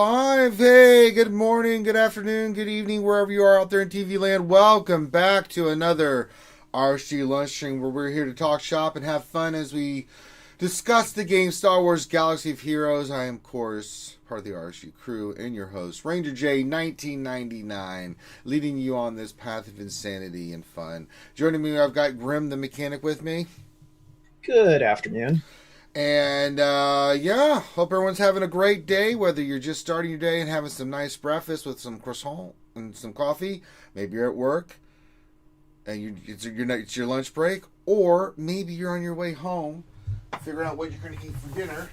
live. Hey, good morning, good afternoon, good evening, wherever you are out there in TV land. Welcome back to another RSG lunch stream where we're here to talk shop and have fun as we discuss the game Star Wars Galaxy of Heroes. I am, of course, part of the RSG crew and your host, Ranger J 1999, leading you on this path of insanity and fun. Joining me, I've got Grim the Mechanic with me. Good afternoon. And, hope everyone's having a great day, whether you're just starting your day and having some nice breakfast with some croissant and some coffee. Maybe you're at work and it's your lunch break, or maybe you're on your way home, figuring out what you're going to eat for dinner,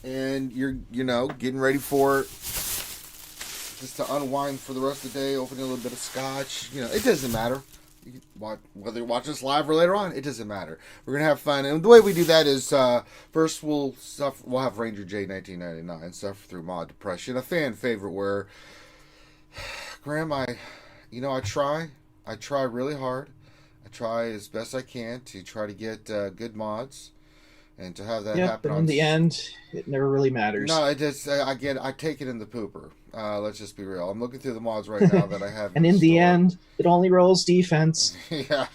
and you're, getting ready for just to unwind for the rest of the day, opening a little bit of scotch. It doesn't matter. Whether you watch this live or later on, it doesn't matter. We're gonna have fun, and the way we do that is first we'll have Ranger J 1999 suffer through mod depression, a fan favorite. Where, Graham, I try really hard. I try as best I can to try to get good mods, and to have that happen. But in the end, it never really matters. No, it just I take it in the pooper. Let's just be real. I'm looking through the mods right now that I have. And in the end, it only rolls defense. Yeah.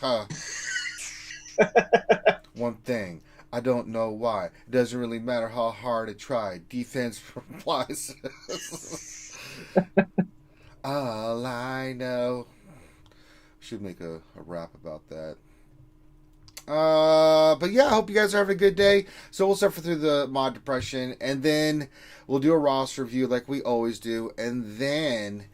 One thing, I don't know why. It doesn't really matter how hard I try. Defense applies. All I know. Should make a rap about that. But yeah, I hope you guys are having a good day. So we'll suffer through the mod depression, and then we'll do a roster review like we always do, and then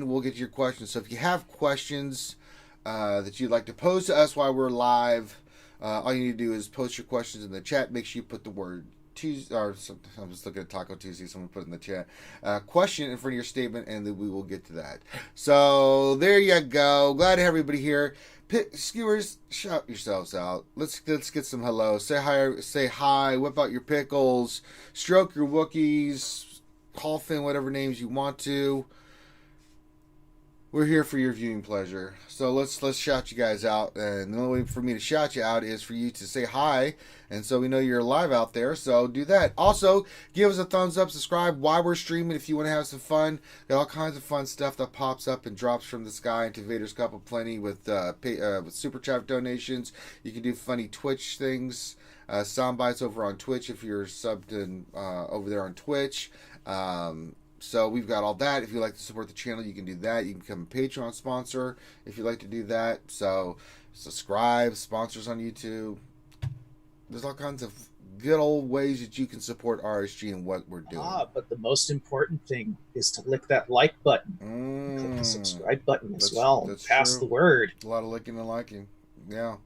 we'll get to your questions. So if you have questions that you'd like to pose to us while we're live, all you need to do is post your questions in the chat. Make sure you put the word Tuesday, or I'm just looking at Taco Tuesday. Someone put it in the chat. Question in front of your statement, and then we will get to that. So there you go. Glad to have everybody here. Skewers, shout yourselves out. Let's get some hello. Say hi. Whip out your pickles. Stroke your Wookiees. Cough in whatever names you want to. We're here for your viewing pleasure. So let's shout you guys out. And the only way for me to shout you out is for you to say hi. And so we know you're live out there. So do that. Also, give us a thumbs up. Subscribe while we're streaming if you want to have some fun. Got all kinds of fun stuff that pops up and drops from the sky into Vader's Cup of Plenty with Super Chat donations. You can do funny Twitch things. Sound bites over on Twitch if you're subbed in, over there on Twitch. So we've got all that. If you'd like to support the channel, you can do that. You can become a Patreon sponsor if you'd like to do that. So subscribe, sponsors on YouTube. There's all kinds of good old ways that you can support RSG and what we're doing. But the most important thing is to lick that like button. Click the subscribe button as well. And pass the word. A lot of licking and liking. Yeah.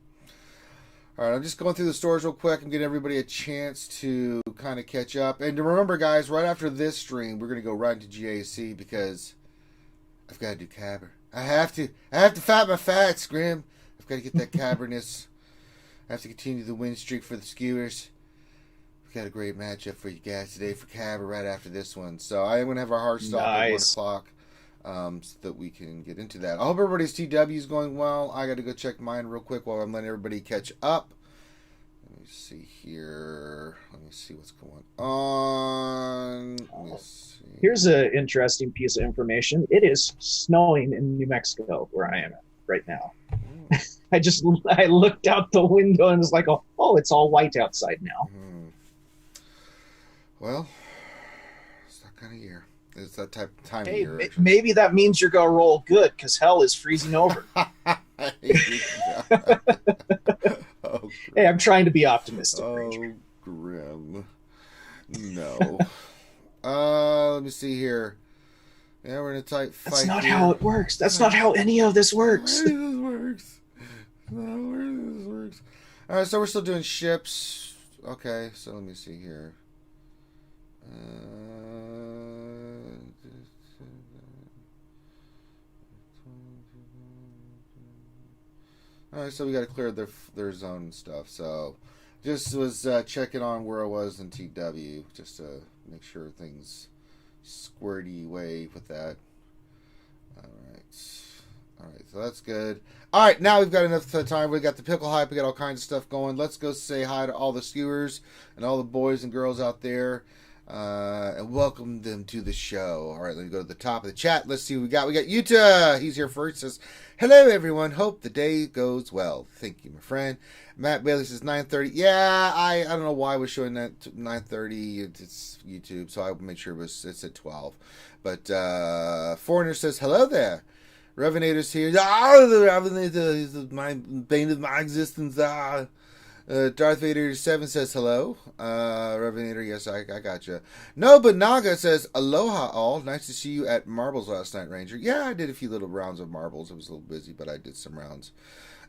All right, I'm just going through the stores real quick and getting everybody a chance to kind of catch up. And to remember, guys, right after this stream, we're going to go right into GAC because I've got to do Cabber. I have to fight my fights, Grim. I've got to get that Cabberness. I have to continue the win streak for the Skewers. We've got a great matchup for you guys today for Cabber right after this one. So I am going to have our hard stop at 1 o'clock so that we can get into that. I hope everybody's TW is going well. I got to go check mine real quick while I'm letting everybody catch up. Let me see here. Let me see what's going on. Let me see. Here's an interesting piece of information. It is snowing in New Mexico where I am at right now. I looked out the window and was like, oh, it's all white outside now. Well, it's that kind of year. It's that time of year. Maybe that means you're going to roll good because hell is freezing over. Hey, I'm trying to be optimistic. Oh, Grim. No. Let me see here. Yeah, we're in a tight fight. That's not how it works. That's not how any of this works. All right, so we're still doing ships. Okay, so let me see here. All right, so we got to clear their zone and stuff. So just was checking on where I was in TW just to make sure things squirty way with that. All right, so that's good. All right, now we've got enough time. We got the pickle hype. We got all kinds of stuff going. Let's go say hi to all the skewers and all the boys and girls out there. and welcome them to the show. All right, let me go to the top of the chat. Let's see what we got. We got Utah. He's here first. Says, hello, everyone. Hope the day goes well. Thank you, my friend. Matt Bailey says 9:30. Yeah, I don't know why we're showing that 9:30. It's YouTube, so I made sure it's at 12. But Foreigner says, hello there. Revenator's here. Ah, the Revenator is my bane of my existence. Darth Vader 7 says hello. Revenator, yes, I got you. Nobunaga says aloha all. Nice to see you at Marbles last night, Ranger. Yeah, I did a few little rounds of Marbles. I was a little busy, but I did some rounds.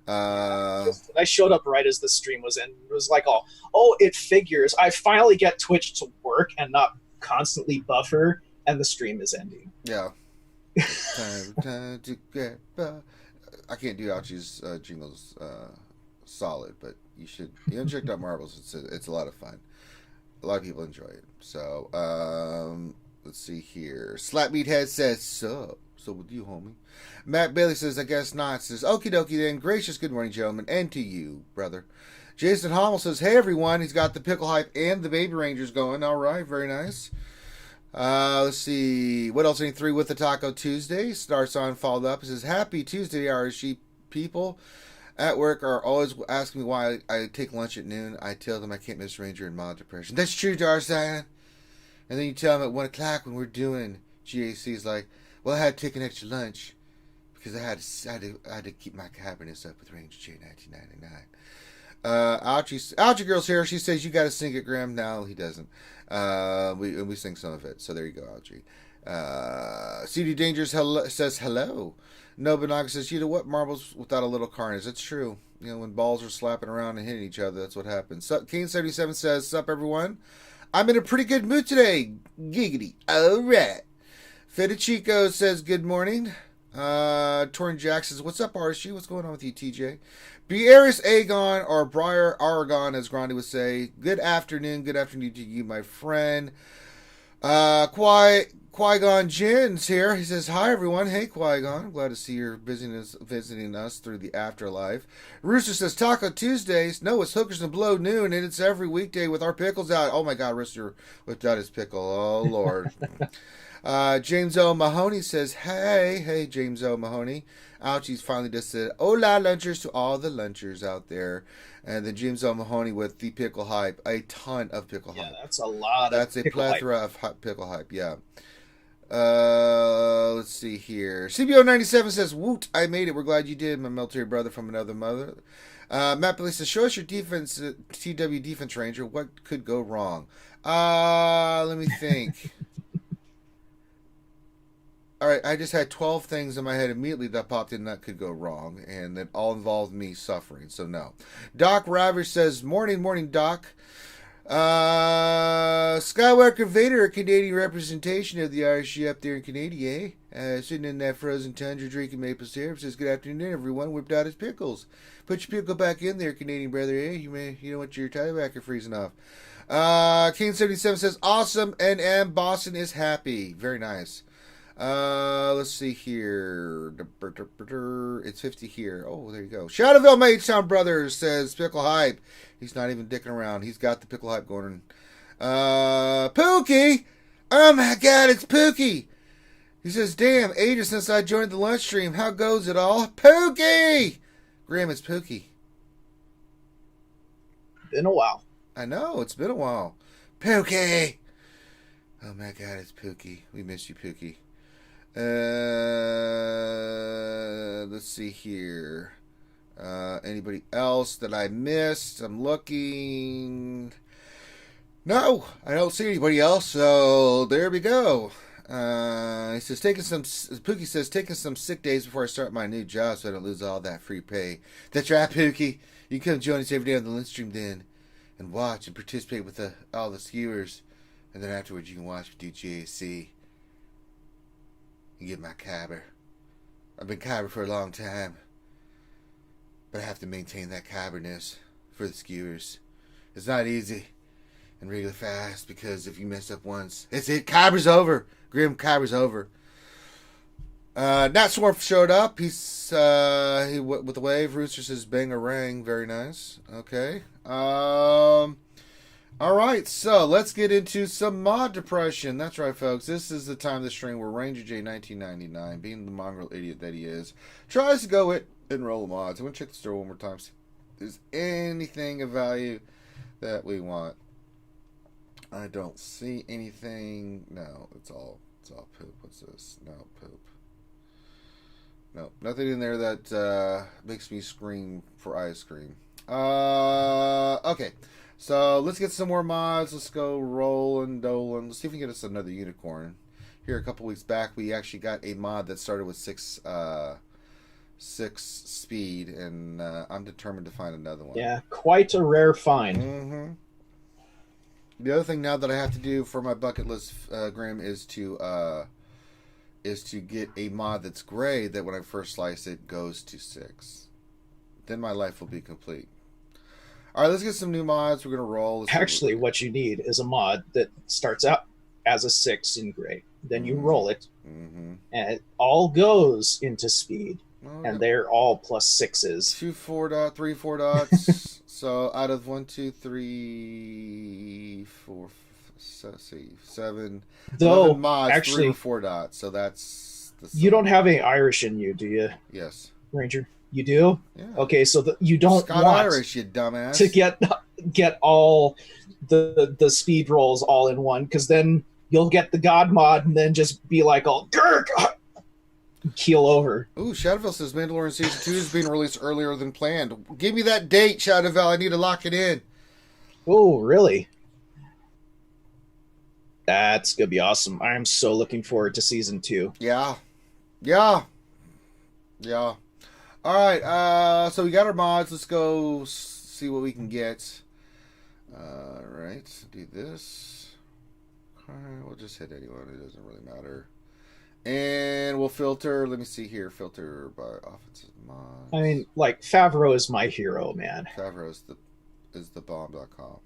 I showed up right as the stream was in. It was like, oh, it figures. I finally get Twitch to work and not constantly buffer, and the stream is ending. Yeah. time to get by. I can't do Ouchie's jingles solid, but you should. You haven't checked out Marbles. It's a lot of fun. A lot of people enjoy it. So let's see here. Slapmeathead says so with you, homie. Matt Bailey says I guess not. Says okie dokie then. Gracious good morning, gentlemen, and to you, brother. Jason Hommel says hey everyone. He's got the pickle hype and the baby rangers going. All right, very nice. Let's see. What else? 3 with the Taco Tuesday. Starts on, followed up. It says, happy Tuesday, RSG people at work are always asking me why I take lunch at noon. I tell them I can't miss Ranger and mild depression. That's true, Darsan. And then you tell them at 1 o'clock when we're doing GAC's like, well, I had to take an extra lunch because I had to keep my happiness up with Ranger J 1999. Ouchie Girl's here. She says, you got to sing it, Graham. No, he doesn't. We sing some of it. So there you go, Ouchie. CD Dangerous says hello. Nobunaga says, you know what? Marbles without a little carnage. That's true. You know, when balls are slapping around and hitting each other, that's what happens. Kane77 says, sup, everyone? I'm in a pretty good mood today. Giggity. All right. Fedichico says, good morning. Torrin Jack says, what's up, RSG? What's going on with you, TJ? Beerus Aegon, or Briar Aragon, as Grandi would say. Good afternoon to you, my friend. Qui-Gon Jinn's here. He says, hi, everyone. Hey, Qui-Gon. Glad to see you're visiting us through the afterlife. Rooster says, Taco Tuesdays. No, it's Hookers and Blow noon, and it's every weekday with our pickles out. Oh, my God, Rooster whipped out his pickle. Oh, Lord. James O. Mahoney says, hey, James O. Mahoney. Ouchie's finally just said, hola, lunchers, to all the lunchers out there. And then James O. Mahoney with the pickle hype. A ton of pickle hype. Yeah, that's a lot That's of a plethora of pickle hype, yeah. Let's see here. CBO97 says, woot, I made it. We're glad you did, my military brother from another mother. Matt Billy says, show us your defense, TW defense ranger. What could go wrong? Let me think. All right, I just had 12 things in my head immediately that popped in that could go wrong, and that all involved me suffering, so no. Doc Ravage says, morning, Doc. Skywalker Vader, a Canadian representation of the RSG up there in Canada, sitting in that frozen tundra drinking maple syrup, says, good afternoon, everyone. Whipped out his pickles. Put your pickle back in there, Canadian brother, eh? You don't want your tiebacker freezing off. King77 says, awesome, NM, Boston is happy. Very nice. Let's see here. It's 50 here. Oh, there you go. Shadowville Maidstown Brothers says pickle hype. He's not even dicking around. He's got the pickle hype going. Pookie! Oh my God, it's Pookie! He says, damn, ages since I joined the lunch stream. How goes it all? Pookie! Graham, it's Pookie. Been a while. I know, it's been a while. Pookie! Oh my God, it's Pookie. We miss you, Pookie. Let's see here. Anybody else that I missed? I'm looking. No, I don't see anybody else. So there we go. He says Pookie says taking some sick days before I start my new job, so I don't lose all that free pay. That's right, Pookie. You can come join us every day on the Lynch stream then, and watch and participate with all the skewers, and then afterwards you can watch me do GAC. And get my cabber. I've been cabber for a long time, but I have to maintain that cabberness for the skewers. It's not easy and really fast, because if you mess up once, it's it. Cabber's over. Grim cabber's over. Nat Swarf showed up. He's with the wave. Rooster says bangarang. Very nice. Okay. All right, so let's get into some mod depression. That's right, folks. This is the time of the stream where Ranger J 1999, being the mongrel idiot that he is, tries to go it and roll mods. I'm gonna check the store one more time. See if there's anything of value that we want. I don't see anything. No, it's all poop. What's this? No poop. No, nothing in there that makes me scream for ice cream. Okay. So let's get some more mods. Let's go rolling, doling. Let's see if we can get us another unicorn. Here a couple weeks back, we actually got a mod that started with six speed, and I'm determined to find another one. Yeah, quite a rare find. Mm-hmm. The other thing now that I have to do for my bucket list, Grim, is to get a mod that's gray that when I first slice it goes to 6. Then my life will be complete. All right, let's get some new mods. We're going to roll. Actually, what you need is a mod that starts out as a 6 in gray. Then you roll it, and it all goes into speed. Oh, and they're all plus 6s. 2 4 dot, 3 4 dots. So out of 1, 2, 3, 4, so see 7. Though mods, actually, 3 or 4 dots. So that's you don't have any Irish in you, do you? Yes, Ranger. You do? Yeah. Okay, so you don't Scott want Irish, you dumbass, to get all the speed rolls all in one, because then you'll get the God mod and then just be like, "Oh, Gurk!" Keel over. Ooh, Shadowville says Mandalorian Season 2 is being released earlier than planned. Give me that date, Shadowville. I need to lock it in. Oh, really? That's going to be awesome. I'm so looking forward to Season 2. Yeah. All right, so we got our mods. Let's go see what we can get. All right, do this. All right, we'll just hit anyone. It doesn't really matter. And we'll filter. Let me see here. Filter by offensive mods. I mean, like, Favreau is my hero, man. Favreau is the bomb.com.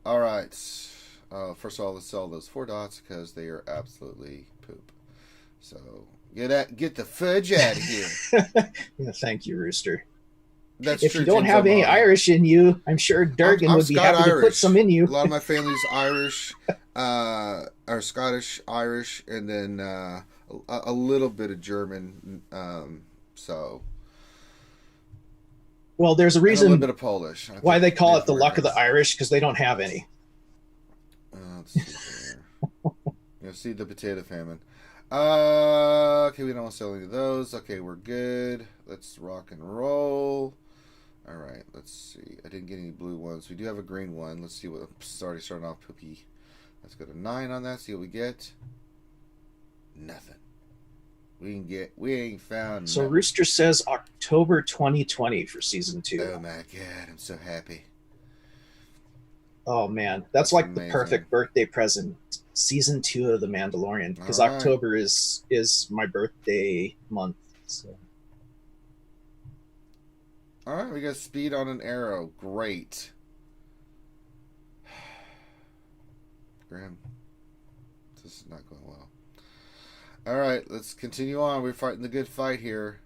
All right. First of all, let's sell those 4 dots because they are absolutely poop. So get the fudge out of here. Yeah, thank you, Rooster. That's if true, you don't James have any O'Malley. Irish in you, I'm sure Durgan would be happy to put some in you. A lot of my family's Irish, or Scottish, Irish, and then a little bit of German. So, well, there's a reason and a little bit of Polish. why they call it the luck of the Irish, because they don't have any. Let's see here. You'll see the potato famine. Okay, we don't want to sell any of those. Okay, we're good. Let's rock and roll. All right, let's see. I didn't get any blue ones. We do have a green one. Let's see what. It's already starting off poopy. Let's go to 9 on that. See what we get. Nothing. We ain't found. So nothing. Rooster says October 2020 for Season 2. Oh my god, I'm so happy. Oh man, that's like amazing. The perfect birthday present. Season 2 of The Mandalorian, because All right. October is my birthday month. So. All right, we got speed on an arrow. Great. Graham, this is not going well. All right, let's continue on. We're fighting the good fight here.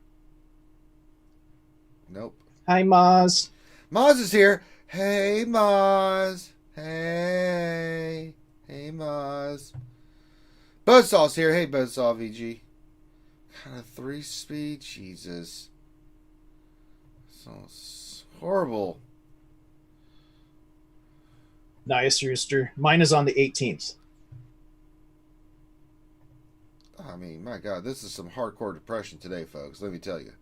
Nope. Hi, Maz. Maz is here. Hey, Maz. Hey. Hey, Maz. Buzzsaw's here. Hey, Buzzsaw VG. Kind of 3 speed. Jesus. So horrible. Nice, Rooster. Mine is on the 18th. I mean, my God, this is some hardcore depression today, folks. Let me tell you.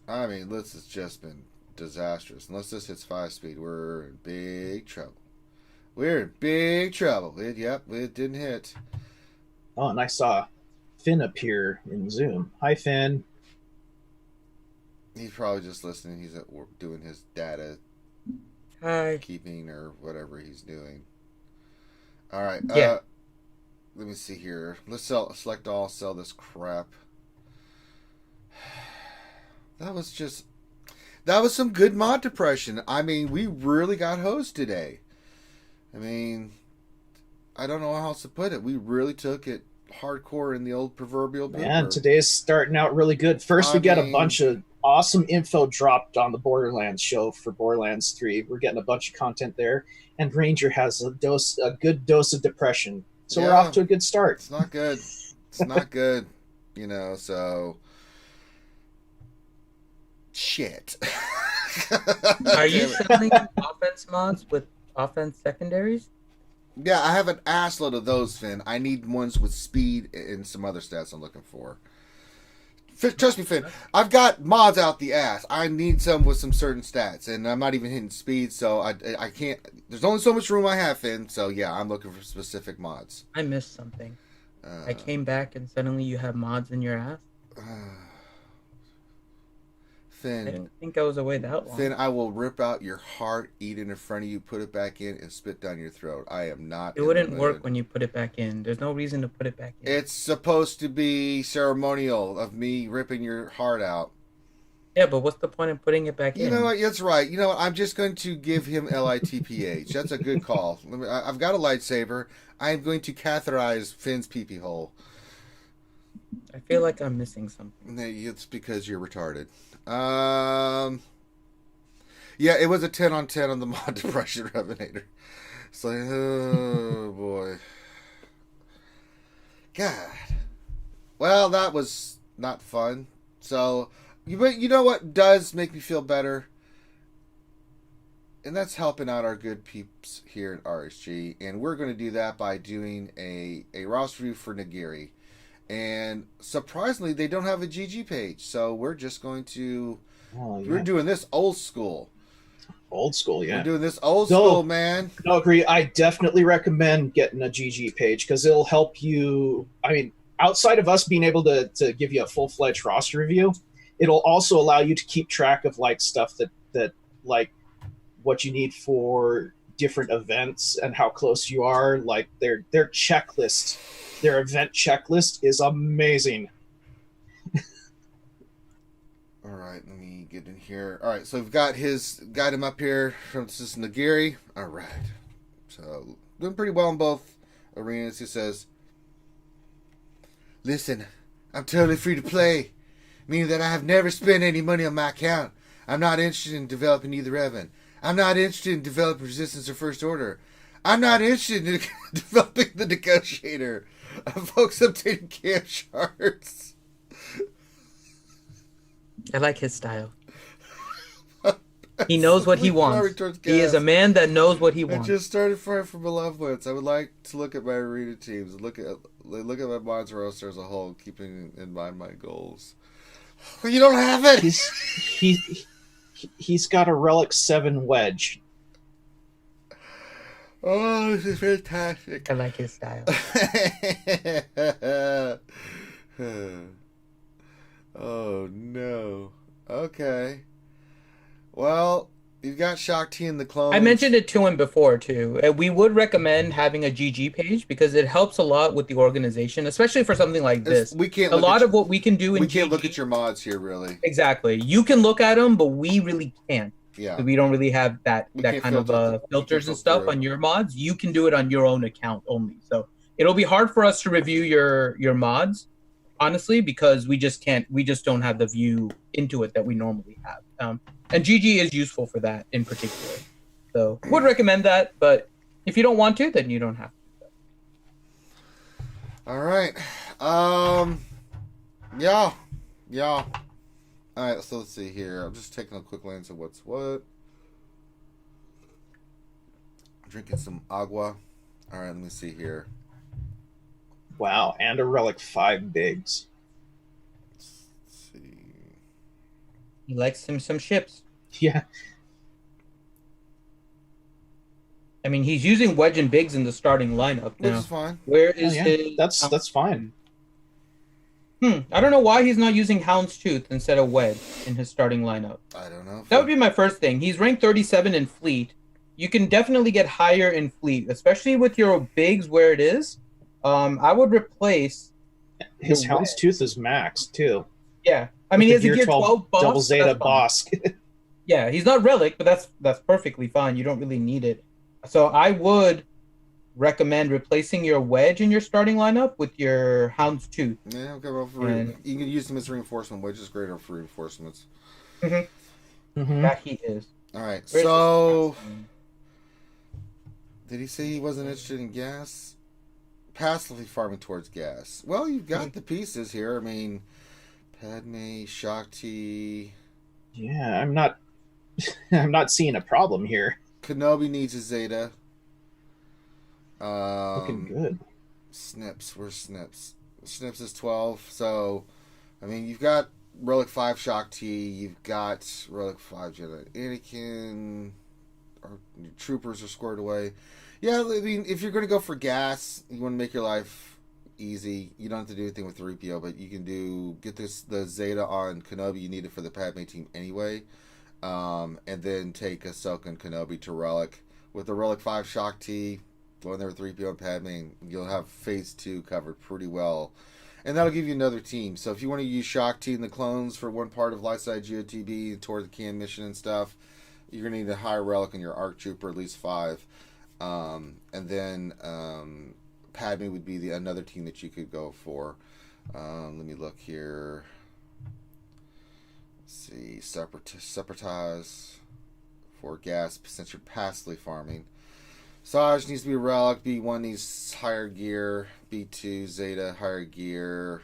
I mean, this has just been disastrous. Unless this hits 5 speed, we're in big trouble. We're in big trouble. It didn't hit. Oh, and I saw Finn appear in Zoom. Hi, Finn. He's probably just listening. He's at work doing his data keeping or whatever he's doing. All right. Yeah. Let me see here. Let's select all, sell this crap. That was some good mod depression. I mean, we really got hosed today. I mean, I don't know how else to put it. We really took it hardcore in the old proverbial pooper. Man, today's starting out really good. First, we got a bunch of awesome info dropped on the Borderlands show for Borderlands 3. We're getting a bunch of content there, and Ranger has a good dose of depression. So we're off to a good start. It's not good. It's not good. So shit. Are you selling offense mods with offense secondaries? Yeah, I have an assload of those, Finn. I need ones with speed and some other stats I'm looking for. Trust me, Finn. I've got mods out the ass. I need some with some certain stats, and I'm not even hitting speed, so I can't. There's only so much room I have, Finn. So yeah, I'm looking for specific mods. I missed something. I came back and suddenly you have mods in your ass. Finn, I didn't think I was away that long. Finn, I will rip out your heart, eat it in front of you, put it back in, and spit down your throat. I am not. It wouldn't work when you put it back in. There's no reason to put it back in. It's supposed to be ceremonial of me ripping your heart out. Yeah, but what's the point of putting it back in? You know what? That's right. You know what? I'm just going to give him LITPH. That's a good call. I've got a lightsaber. I'm going to catheterize Finn's pee-pee hole. I feel like I'm missing something. It's because you're retarded. Yeah, it was a 10 on 10 on the mod depression Revenator. It's like, oh boy. God. Well, that was not fun. So, but you know what does make me feel better? And that's helping out our good peeps here at RSG. And we're going to do that by doing a roster review for Nagiri. And surprisingly, they don't have a GG page. So we're just going to... We're doing this old school. Old school, yeah. We're doing this old school, man. No, agree. I definitely recommend getting a GG page because it'll help you... I mean, outside of us being able to give you a full-fledged roster review, it'll also allow you to keep track of like stuff that like what you need for different events and how close you are. Like their checklist, their event checklist is amazing. All right, let me get in here. All right, so we've got him up here from this is Nagiri. All right, so doing pretty well in both arenas. He says, "Listen, I'm totally free to play, meaning that I have never spent any money on my account. I'm not interested in developing either Evan. I'm not interested in developing Resistance or First Order. I'm not interested in developing the Negotiator. Folks, I'm taking camp charts." I like his style. He knows what he wants. He is a man that knows what he wants. I just started firing for Malevolence. I would like to look at my arena teams, look at my mods roster as a whole, keeping in mind my goals. Well, you don't have it. He's got a Relic 7 wedge. Oh, this is fantastic. I like his style. Oh no. Okay. Well, you've got Shock T and the clones. I mentioned it to him before too. We would recommend having a GG page because it helps a lot with the organization, especially for something like this. We can't. A lot of what we can do in we can't GG, look at your mods here, really. Exactly. You can look at them, but we really can't. Yeah. We don't really have that kind of filters and stuff through on your mods. You can do it on your own account only. So it'll be hard for us to review your mods, honestly, because we just don't have the view into it that we normally have. And GG is useful for that in particular. So would recommend that, but if you don't want to, then you don't have to. All right. Yeah. All right, so let's see here. I'm just taking a quick glance at what's what. Drinking some agua. All right, let me see here. Wow, and a Relic 5 bigs. Let's see. He likes some ships. Yeah. I mean, he's using Wedge and Biggs in the starting lineup now. Which is fine. Where is his... That's fine. I don't know why he's not using Houndstooth instead of Wedge in his starting lineup. I don't know. That would be my first thing. He's ranked 37 in Fleet. You can definitely get higher in Fleet, especially with your Biggs where it is. I would replace... His Houndstooth is max, too. Yeah. I mean, he has a Gear 12 boss. Double Zeta boss. Yeah, he's not Relic, but that's perfectly fine. You don't really need it. So I would recommend replacing your wedge in your starting lineup with your Hound's Tooth. Yeah, okay, well, you can use them as reinforcement. Wedge is greater for reinforcements. That he is. All right, Where's so did he say he wasn't interested in gas? Passively farming towards gas. Well, you've got the pieces here. I mean, Padme, Shakti. Yeah, I'm not seeing a problem here. Kenobi needs a Zeta. Looking good. Snips, where's Snips? Snips is 12, so I mean you've got Relic 5 Shakti, you've got Relic 5 Jedi Anakin, or your troopers are squared away. Yeah, I mean if you're gonna go for gas, you wanna make your life easy. You don't have to do anything with 3PO, but you can get the Zeta on Kenobi, you need it for the Padme team anyway. And then take Ahsoka and Kenobi to Relic. With the Relic 5 Shakti, go in there with 3PO and Padme, and you'll have Phase 2 covered pretty well. And that'll give you another team. So if you want to use Shakti and the clones for one part of Lightside GOTB toward the can mission and stuff, you're going to need a higher Relic in your ARC Trooper, at least 5. And then Padme would be another team that you could go for. Let me look here. Let's see, Separatize for gas since you're passively farming. Saj needs to be a Relic. B1 needs higher gear. B2 Zeta higher gear.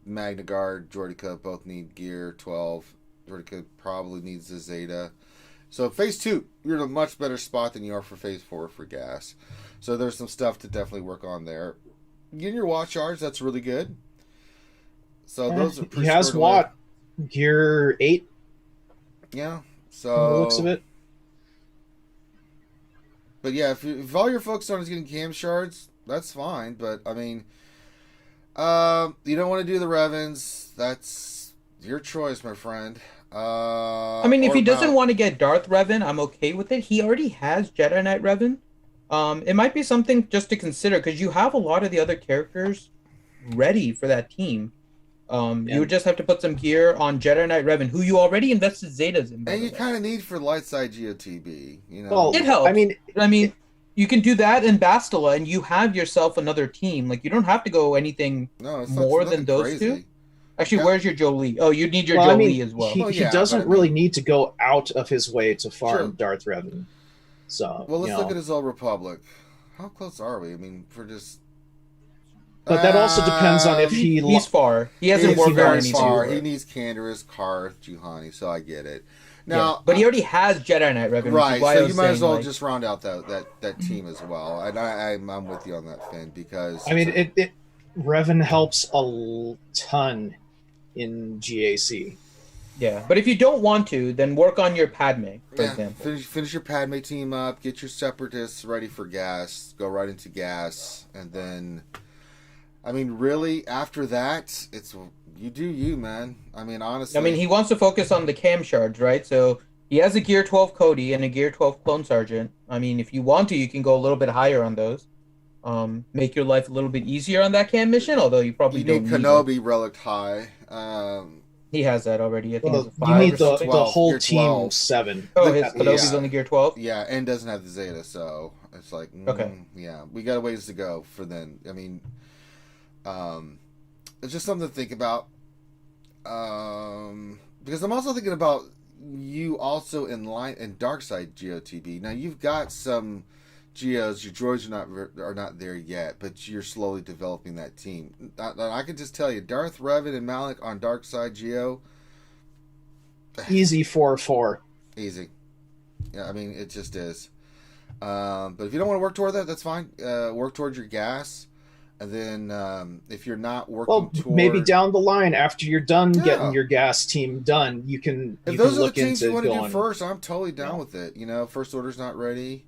Magna Guard, Jordica both need gear. 12. Jordica probably needs a Zeta. So Phase 2, you're in a much better spot than you are for Phase 4 for gas. So there's some stuff to definitely work on there. Getting your Watt charge, that's really good. So those are pretty. He has Watt gear 8. Yeah. So from the looks of it. But yeah, if all you're focused on is getting cam shards, that's fine. But I mean, you don't want to do the Revens. That's your choice, my friend. I mean, if he doesn't want to get Darth Revan, I'm okay with it. He already has Jedi Knight Revan. It might be something just to consider because you have a lot of the other characters ready for that team. You would just have to put some gear on Jedi Knight Revan, who you already invested Zetas in. And you kind of need for Lightside GOTB, you know. Well, it helps. I mean, it, you can do that in Bastila, and you have yourself another team. Like you don't have to go anything more than those crazy. Two. Actually, where's your Jolie? Oh, you need your Jolie as well. He doesn't really need to go out of his way to farm Darth Revan. So, well, let's look at his Old Republic. How close are we? I mean, for just. But that also depends on if he's far. He hasn't worked very far. He needs Canderous, Karth, Juhani, so I get it. Now, but he already has Jedi Knight Revan, right? So you might as well just round out that team as well. And I'm with you on that, Finn, because I mean, Revan helps a ton in GAC. Yeah, but if you don't want to, then work on your Padme, for example. Finish your Padme team up. Get your Separatists ready for gas. Go right into gas, and then. I mean, really, after that, it's you do you, man. I mean, honestly. I mean, he wants to focus on the cam shards, right? So he has a Gear 12 Cody and a Gear 12 Clone Sergeant. I mean, if you want to, you can go a little bit higher on those. Make your life a little bit easier on that cam mission, although you probably don't need Kenobi Relic High. He has that already. I think you need the whole team 7. Oh, his Kenobi's only Gear 12? Yeah, and doesn't have the Zeta, so it's like, yeah, we got a ways to go for then. I mean... it's just something to think about. Because I'm also thinking about you also in dark side GOTB. Now you've got some Geos, your droids are not there yet, but you're slowly developing that team. I can just tell you, Darth Revan and Malik on dark side Geo, easy 4-4. Easy. Yeah, I mean it just is. But if you don't want to work toward that, that's fine. Work towards your gas. And then if you're not working toward... maybe down the line, after you're done getting your gas team done, you can if those are the teams you want to do first, I'm totally down with it. You know, First Order's not ready.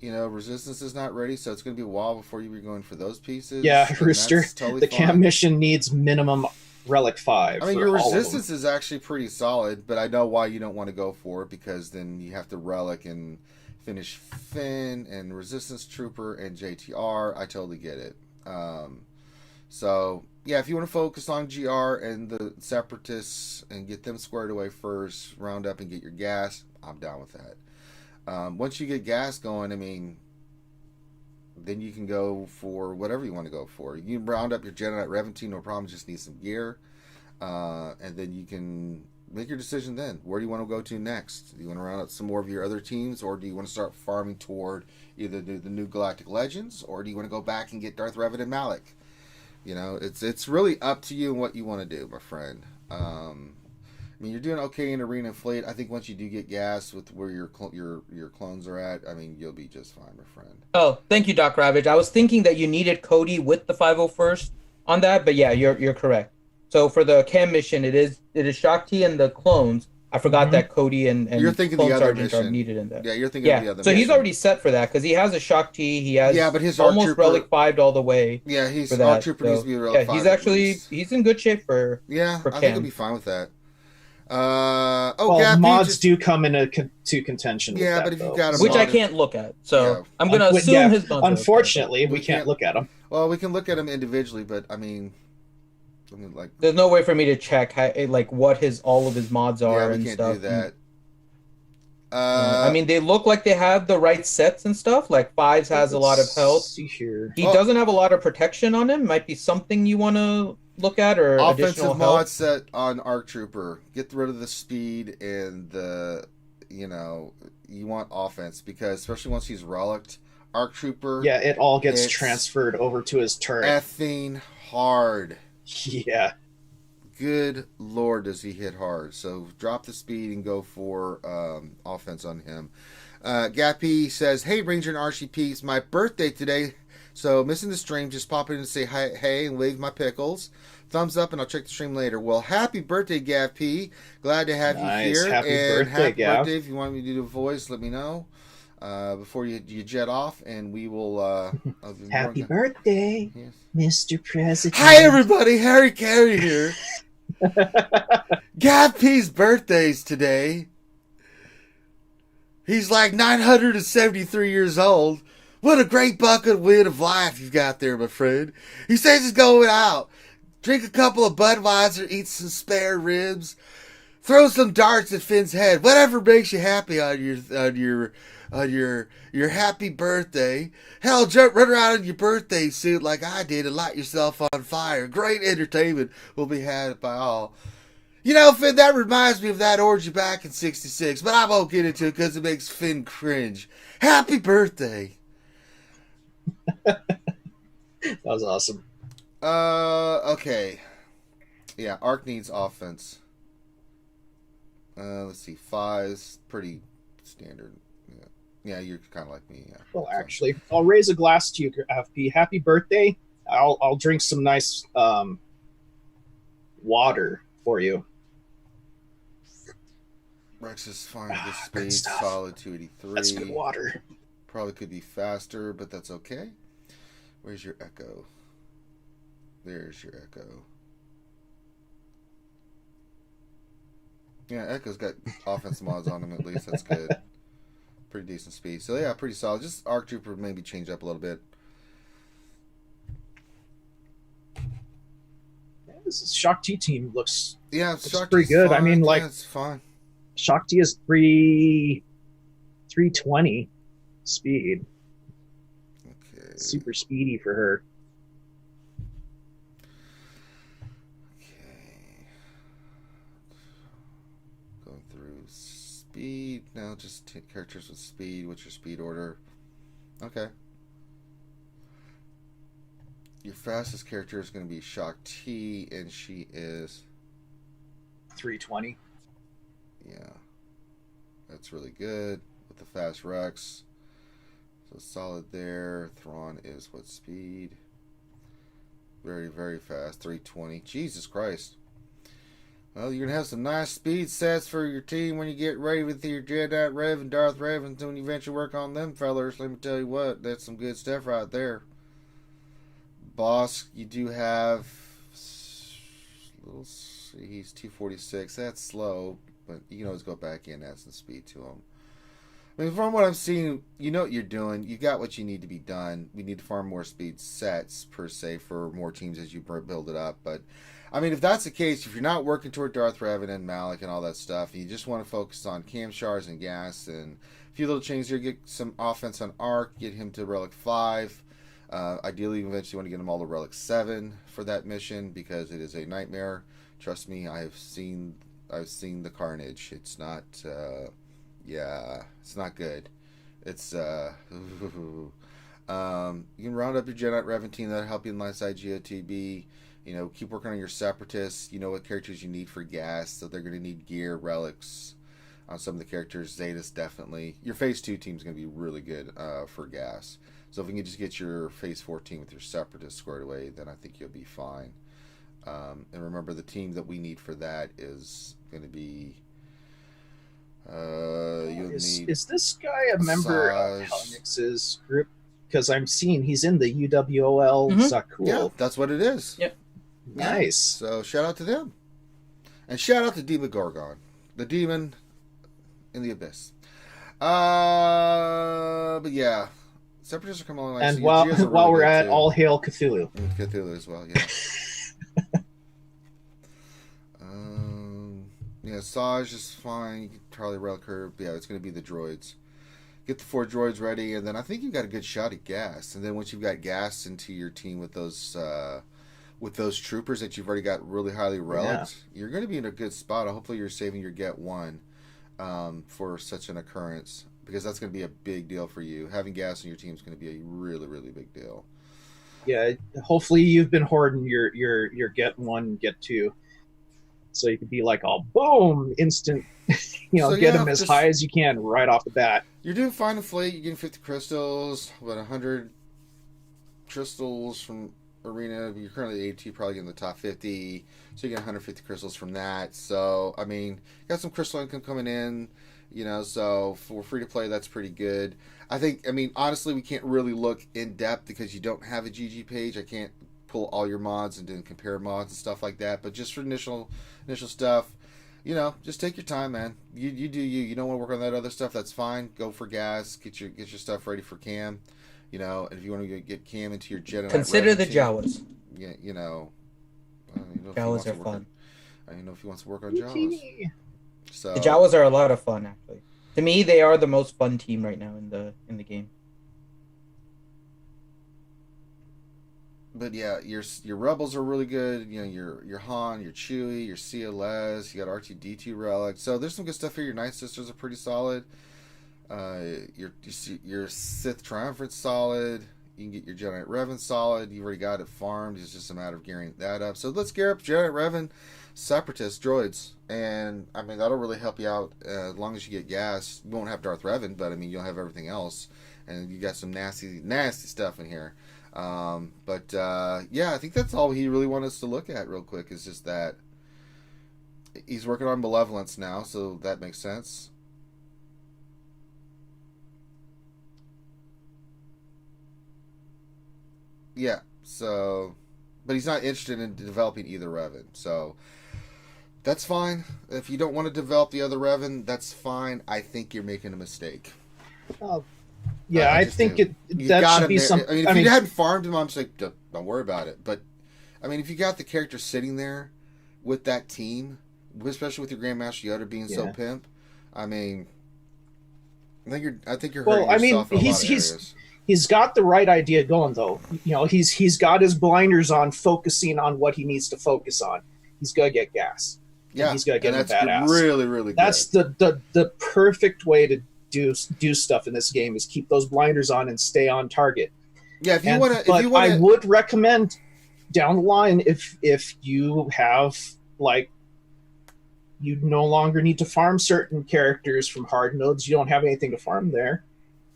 You know, Resistance is not ready, so it's going to be a while before you're going for those pieces. Yeah, Rooster, totally the cam mission needs minimum Relic 5. I mean, your Resistance is actually pretty solid, but I know why you don't want to go for it, because then you have to Relic and finish Finn and Resistance Trooper and JTR. I totally get it. So yeah, if you want to focus on GR and the Separatists and get them squared away first, round up and get your gas, I'm down with that. Once you get gas going, I mean, then you can go for whatever you want to go for. You can round up your Jedi Knight Revenue, no problem. Just need some gear, and then you can make your decision. Then, where do you want to go to next? Do you want to round up some more of your other teams, or do you want to start farming toward either the new Galactic Legends, or do you want to go back and get Darth Revan and Malak? You know, it's really up to you and what you want to do, my friend. I mean, you're doing okay in Arena and Fleet. I think once you do get gas with where your clones are at, I mean, you'll be just fine, my friend. Oh, thank you, Doc Ravage. I was thinking that you needed Cody with the 501st on that, but yeah, you're correct. So for the cam mission, it is Shakti and the clones. I forgot that Cody and you're thinking Clone the other Sergeant mission. are needed in that. Yeah, you're thinking of the other so mission. he's already set for that because he has a Shakti. He has but his almost ARC Relic 5'd all the way. Yeah, he's for that. ARC Trooper needs to be Relic 5. He's actually he's in good shape for I cam. think he'll be fine with that. Mods do come into contention. Yeah, with that, but if though. you've got a which mod, I can't look at. So I'm gonna assume his mods. Unfortunately, we can't look at them. Well, we can look at them individually, but I mean, like, there's no way for me to check like what all of his mods are we and can't stuff. do that. I mean, they look like they have the right sets and stuff. Like Fives has a lot of health. See here. He doesn't have a lot of protection on him. Might be something you want to look at, or offensive mod health. set on ARC Trooper. Get rid of the speed and the, you want offense, because especially once he's relicked, ARC Trooper. Yeah, it all gets transferred over to his turret. Effing hard. Yeah. Good Lord, does he hit hard. So drop the speed and go for offense on him. Gappy says, hey, Ranger and RCP, it's my birthday today, so missing the stream, just pop in and say hi, hey, and wave my pickles. Thumbs up, and I'll check the stream later. Well, happy birthday, Gappy. Glad to have you here. Happy birthday, Gav. If you want me to do a voice, let me know before you jet off, and we will... happy birthday, yes. Mr. President. Hi, everybody. Harry Carey here. Gappy's birthday's today. He's like 973 years old. What a great bucket win of life you've got there, my friend. He says he's going out. Drink a couple of Budweiser, eat some spare ribs, throw some darts at Finn's head. Whatever makes you happy on your happy birthday. Hell, run around in your birthday suit like I did and light yourself on fire. Great entertainment will be had by all. Finn, that reminds me of that orgy back in '66, but I won't get into it because it makes Finn cringe. Happy birthday. That was awesome. Okay. Yeah, Arc needs offense. Let's see. Five's pretty standard. Yeah, you're kind of like me. Yeah. Well, actually, I'll raise a glass to you, FP. Happy birthday. I'll drink some nice water for you. Rex is fine with speed. Solid 283. That's good water. Probably could be faster, but that's okay. Where's your echo? There's your echo. Yeah, Echo's got offense mods on him at least. That's good. Pretty decent speed. So yeah, pretty solid. Just ARC Trooper maybe change up a little bit. Yeah, this Shakti team looks pretty good. Fine. I mean, like, it's fine. Shakti is 320 speed. Okay. Super speedy for her. Speed. Now just take characters with speed. What's your speed order? Okay. Your fastest character is going to be Shakti, and she is 320. Yeah. That's really good with the fast Rex. So solid there. Thrawn is what speed? Very, very fast. 320. Jesus Christ. Well, you're going to have some nice speed sets for your team when you get ready with your Jedi Rev and Darth Revan. When you eventually work on them fellers, let me tell you what, that's some good stuff right there. Boss, you do have... He's 246. That's slow, but you can always go back in and add some speed to him. I mean, from what I'm seeing, you know what you're doing. You got what you need to be done. We need to farm more speed sets, per se, for more teams as you build it up. But, I mean, if that's the case, if you're not working toward Darth Revan and Malik and all that stuff, and you just want to focus on Cam Shards and Gas and a few little changes here, get some offense on Arc, get him to Relic 5. Ideally, eventually, you want to get him all to Relic 7 for that mission because it is a nightmare. Trust me, I've seen the carnage. It's not... yeah, it's not good. It's you can round up your Jedi Revan team that'll help you in Lightside GOTB. You know, keep working on your Separatists. You know what characters you need for gas, so they're going to need gear, relics on some of the characters. Zetas definitely. Your Phase 2 team is going to be really good for gas. So if you can just get your Phase 4 team with your Separatists squared away, then I think you'll be fine. And remember, the team that we need for that is going to be... is this guy a member of Helmix's group? Because I'm seeing he's in the UWOL Zakul. Yeah, that's what it is. Yep. Nice. So shout out to them. And shout out to Demon Gorgon. The demon in the abyss. But yeah. Separatists are coming along. And while we're at all hail Cthulhu. And Cthulhu as well, yeah. Yeah, Saj is fine. You can Charlie Relic Curve. Yeah, it's going to be the droids. Get the 4 droids ready, and then I think you've got a good shot at gas. And then once you've got gas into your team with those troopers that you've already got really highly relics, you're going to be in a good spot. Hopefully you're saving your Get 1 for such an occurrence, because that's going to be a big deal for you. Having gas in your team is going to be a really, really big deal. Yeah, hopefully you've been hoarding your Get 1, Get 2. So you could be like, oh, boom, instant, get them as high as you can right off the bat. You're doing fine in Fleet. You're getting 50 crystals, 100 crystals from Arena. You're currently AT, probably getting the top 50. So you get 150 crystals from that. So, I mean, you got some crystal income coming in, so for free to play, that's pretty good. Honestly, we can't really look in depth because you don't have a GG page. I can't pull all your mods and then compare mods and stuff like that. But just for initial stuff, just take your time, man. You do you. You don't want to work on that other stuff, that's fine. Go for gas. Get your stuff ready for Cam. And if you want to get Cam into your Jedi, consider the Jawas. Yeah, Jawas are fun. I don't know if he wants to work on Jawas. So the Jawas are a lot of fun, actually. To me, they are the most fun team right now in the game. But yeah, your rebels are really good. Your Han, your Chewie, your CLS. You got R2D2 relics. So there's some good stuff here. Your Night Sisters are pretty solid. Your Sith Triumphant's solid. You can get your Jedi Revan solid. You've already got it farmed. It's just a matter of gearing that up. So let's gear up Jedi Revan, Separatist droids, and that'll really help you out as long as you get gas. You won't have Darth Revan, but you'll have everything else, and you got some nasty stuff in here. I think that's all he really wanted us to look at real quick, is just that he's working on Malevolence now, so that makes sense. Yeah, so, but he's not interested in developing either Revan, so that's fine. If you don't want to develop the other Revan, that's fine. I think you're making a mistake. Yeah, I think that should be something. If you hadn't farmed him, I'm just like, don't worry about it. But, if you got the character sitting there with that team, especially with your Grandmaster Yoda being so pimp, I think you're hurting yourself in a lot of areas. He's got the right idea going, though. He's got his blinders on, focusing on what he needs to focus on. He's gonna get gas. Yeah, he's gonna get a badass. Really, really good. That's the perfect way to do stuff in this game, is keep those blinders on and stay on target. Yeah, if you want to, I would recommend down the line, if you have you no longer need to farm certain characters from hard nodes, you don't have anything to farm there,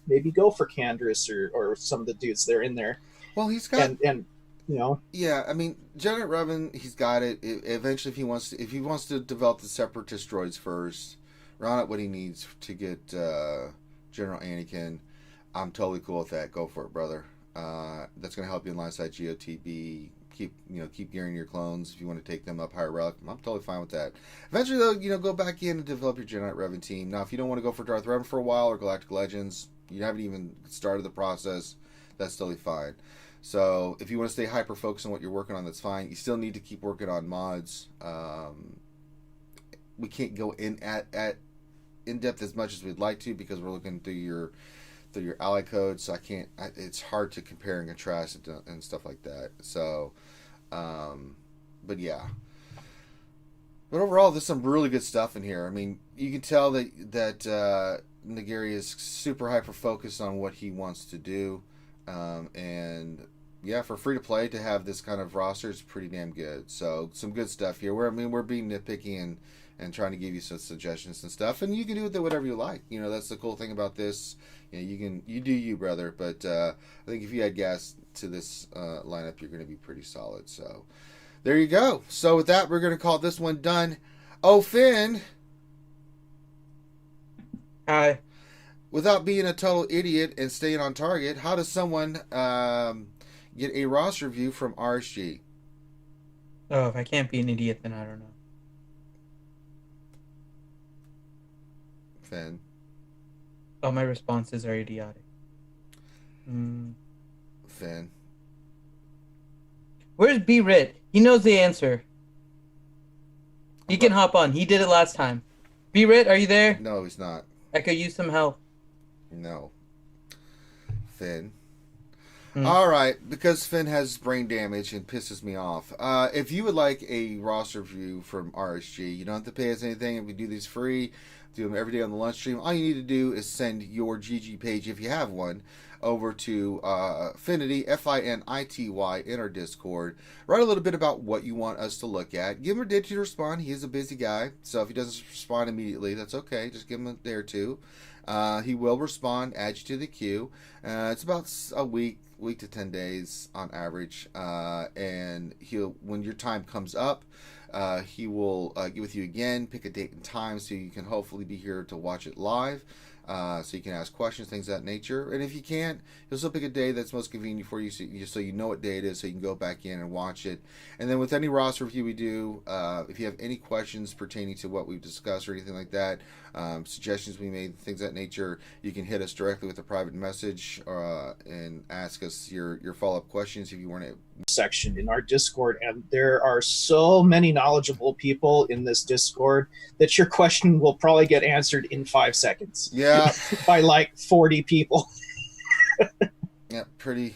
maybe go for Candrass or some of the dudes that are in there. Well, he's got Yeah, Jedi Revan, he's got it. Eventually, if he wants to develop the Separatist droids first, round up what he needs to get General Anakin, I'm totally cool with that. Go for it, brother. That's going to help you in line side GOTB, keep gearing your clones if you want to take them up higher relic. I'm totally fine with that. Eventually, though, go back in and develop your Jedi Knight Revan team. Now, if you don't want to go for Darth Revan for a while or Galactic Legends, you haven't even started the process. That's totally fine. So, if you want to stay hyper focused on what you're working on, that's fine. You still need to keep working on mods. We can't go in depth as much as we'd like to because we're looking through your ally code, so it's hard to compare and contrast and stuff like that. So, but yeah. But overall, there's some really good stuff in here. I mean, you can tell that Nagari is super hyper focused on what he wants to do, and yeah, for free to play to have this kind of roster is pretty damn good. So some good stuff here. We're being nitpicky and trying to give you some suggestions and stuff, and you can do with it whatever you like. That's the cool thing about this. You do you, brother. But I think if you add gas to this lineup, you're going to be pretty solid. So there you go. So with that, we're going to call this one done. Oh, Finn. Hi. Without being a total idiot and staying on target, how does someone get a roster review from RSG? Oh, if I can't be an idiot, then I don't know. Finn. Oh, my responses are idiotic. Finn. Where's B Rit? He knows the answer. He can hop on. He did it last time. B Rit, are you there? No, he's not. I could use some help. No. Finn. All right, because Finn has brain damage and pisses me off. If you would like a roster review from RSG, you don't have to pay us anything. If we do these free, do them every day on the lunch stream. All you need to do is send your GG page, if you have one, over to Finity, Finity, in our Discord. Write a little bit about what you want us to look at. Give him a day to respond. He is a busy guy, so if he doesn't respond immediately, that's okay. Just give him a day or two. He will respond, add you to the queue. It's about a week to 10 days on average. And when your time comes up, he will get with you again, pick a date and time so you can hopefully be here to watch it live. So you can ask questions, things of that nature. And if you can't, he'll still pick a day that's most convenient for you so you know what day it is so you can go back in and watch it. And then with any roster review we do, if you have any questions pertaining to what we've discussed or anything like that, suggestions we made, things of that nature, you can hit us directly with a private message and ask us your follow-up questions if you weren't able. Section in our Discord, and there are so many knowledgeable people in this Discord that your question will probably get answered in 5 seconds. Yeah. By like 40 people. Yeah, pretty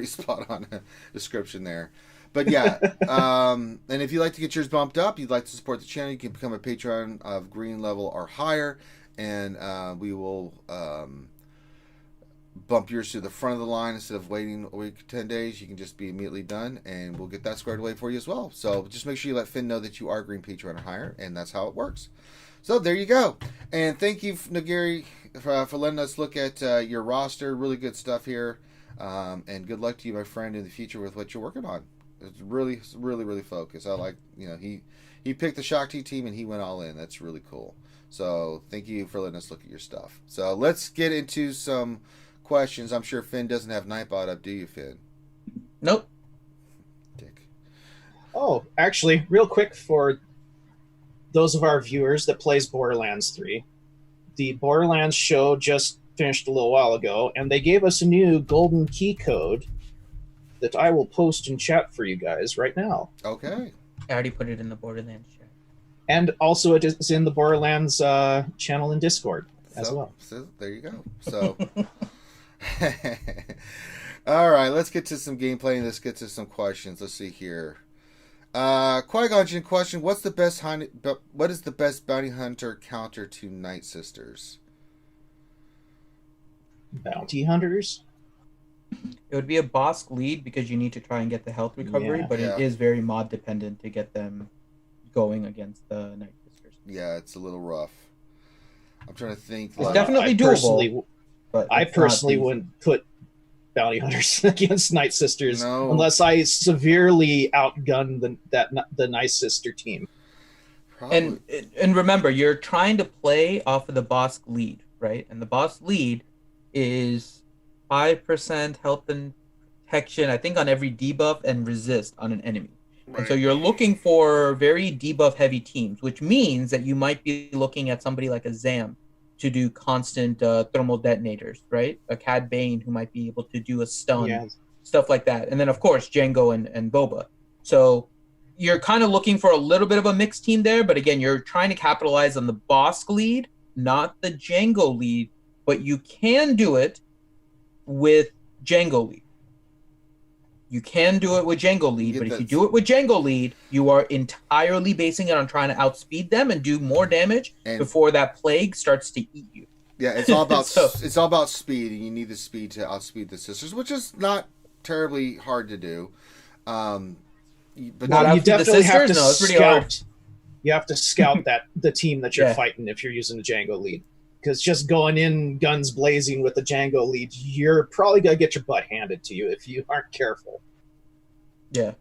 spot on description there. But yeah, and if you'd like to get yours bumped up, you'd like to support the channel, you can become a patron of green level or higher, and we will bump yours to the front of the line instead of waiting a week, 10 days. You can just be immediately done, and we'll get that squared away for you as well. So just make sure you let Finn know that you are green patron or higher, and that's how it works. So there you go. And thank you, Nagari, for letting us look at your roster. Really good stuff here. And good luck to you, my friend, in the future with what you're working on. It's really, really, really focused. I like, he picked the Shakti team and he went all in. That's really cool. So thank you for letting us look at your stuff. So let's get into some questions. I'm sure Finn doesn't have Nightbot up, do you, Finn? Nope. Dick. Oh, actually, real quick for those of our viewers that plays Borderlands 3, the Borderlands show just finished a little while ago, and they gave us a new golden key code that I will post in chat for you guys right now. Okay. I already put it in the Borderlands chat. And also it is in the Borderlands channel in Discord as well. So there you go. So, all right, let's get to some gameplay and let's get to some questions. Let's see here. Qui-Gon Jinn question: what is the best bounty hunter counter to Night Sisters? Bounty hunters? It would be a boss lead because you need to try and get the health recovery, but it is very mod dependent to get them going against the Night Sisters. Yeah, it's a little rough. I'm trying to think. It's definitely doable. I personally wouldn't put bounty hunters against Night Sisters unless I severely outgun the Night Sister team. Probably. And remember, you're trying to play off of the boss lead, right? And the boss lead is 5% health and protection, I think, on every debuff and resist on an enemy. Right. And so you're looking for very debuff heavy teams, which means that you might be looking at somebody like a Zam to do constant thermal detonators, right? A Cad Bane who might be able to do a stun, stuff like that. And then, of course, Django and Boba. So you're kind of looking for a little bit of a mixed team there, but again, you're trying to capitalize on the Bosk lead, not the Django lead, but you can do it with Django lead. You can do it with Django lead, but if you do it with Django lead, you are entirely basing it on trying to outspeed them and do more damage before that plague starts to eat you. Yeah, it's all about it's all about speed, and you need the speed to outspeed the sisters, which is not terribly hard to do. But you definitely have to scout. You have to scout the team that you're fighting if you're using the Django lead. Because just going in guns blazing with the Django lead, you're probably going to get your butt handed to you if you aren't careful. Yeah.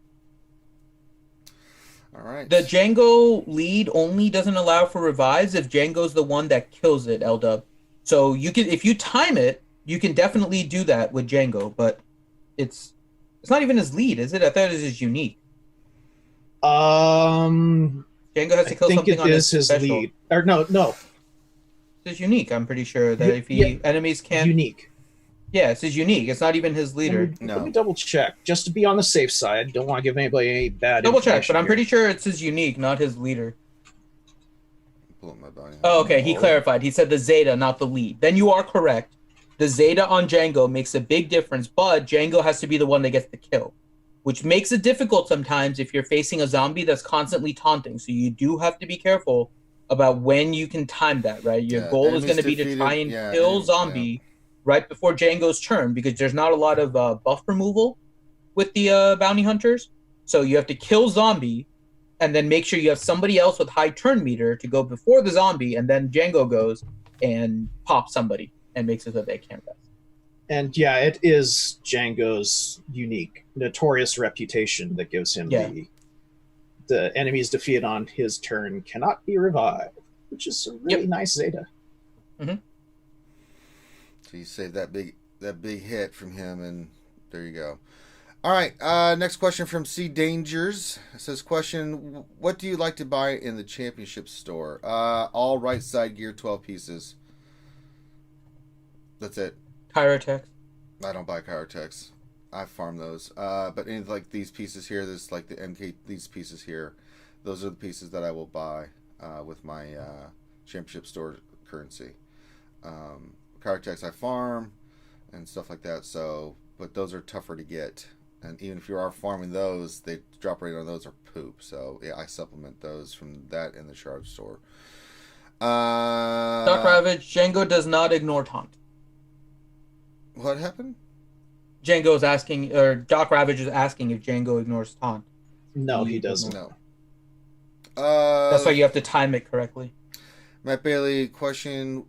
All right. The Django lead only doesn't allow for revives if Django's the one that kills it, L-Dub. So you can, if you time it, you can definitely do that with Django, but it's not even his lead, is it? I thought it was his unique. Django has to kill something on his special. lead. Or no. It's unique, I'm pretty sure that if enemies can't... Unique. Yeah, it's his unique. It's not even his leader. Let me double check, just to be on the safe side. Don't want to give anybody any bad double check, but I'm here. pretty sure it's his unique, not his leader. Pull up my body. Oh, okay, he clarified. He said the Zeta, not the lead. Then you are correct. The Zeta on Django makes a big difference, but Django has to be the one that gets the kill, which makes it difficult sometimes if you're facing a zombie that's constantly taunting. So you do have to be careful about when you can time that, right? Your goal is going to be to try and kill zombie right before Django's turn, because there's not a lot of buff removal with the bounty hunters. So you have to kill zombie and then make sure you have somebody else with high turn meter to go before the zombie, and then Django goes and pops somebody and makes it so they can't rest. And yeah, it is Django's unique, notorious reputation that gives him the enemies defeated on his turn cannot be revived, which is a really nice Zeta. Mm-hmm. So you save that big hit from him, and there you go. All right, next question from C Dangers. It says, question, what do you like to buy in the championship store? All right side gear, 12 pieces. That's it. Kyrotech. I don't buy Kyrotechs. I farm those. But in like these pieces here, this like the MK, these pieces here, those are the pieces that I will buy with my championship store currency. Kyrotechs I farm and stuff like that. So, but those are tougher to get. And even if you are farming those, the drop rate on those are poop. So yeah, I supplement those from that in the shard store. Doc Ravage, Django does not ignore taunt. What happened? Django is asking, or Doc Ravage is asking if Django ignores taunt. No, he doesn't. No. That's why you have to time it correctly. Matt Bailey, question: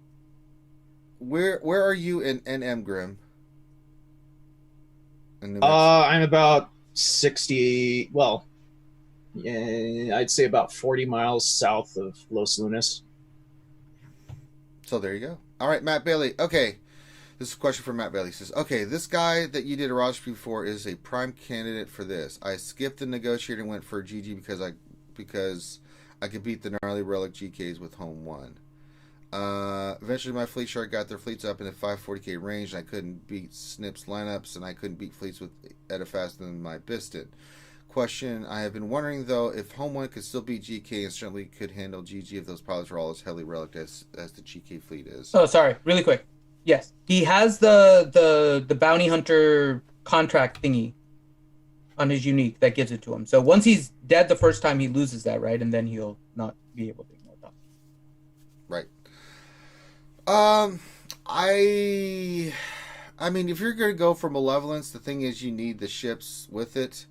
Where are you in NM Grim? I'm about 60. Well, yeah, I'd say about 40 miles south of Los Lunas. So there you go. All right, Matt Bailey. Okay. This is a question from Matt Bailey. He says, okay, this guy that you did a roster review for is a prime candidate for this. I skipped the negotiator and went for a GG because I could beat the gnarly relic GKs with home one. Eventually my fleet shark got their fleets up in the 540k range, and I couldn't beat Snip's lineups, and I couldn't beat fleets at a faster than my Biston. Question, I have been wondering though if home one could still beat GK and certainly could handle GG if those pilots are all as heavily relic as the GK fleet is. Oh, sorry, really quick. Yes, he has the bounty hunter contract thingy on his unique that gives it to him. So once he's dead the first time, he loses that, right? And then he'll not be able to ignore that. Right. I mean, if you're going to go for malevolence, the thing is you need the ships with it.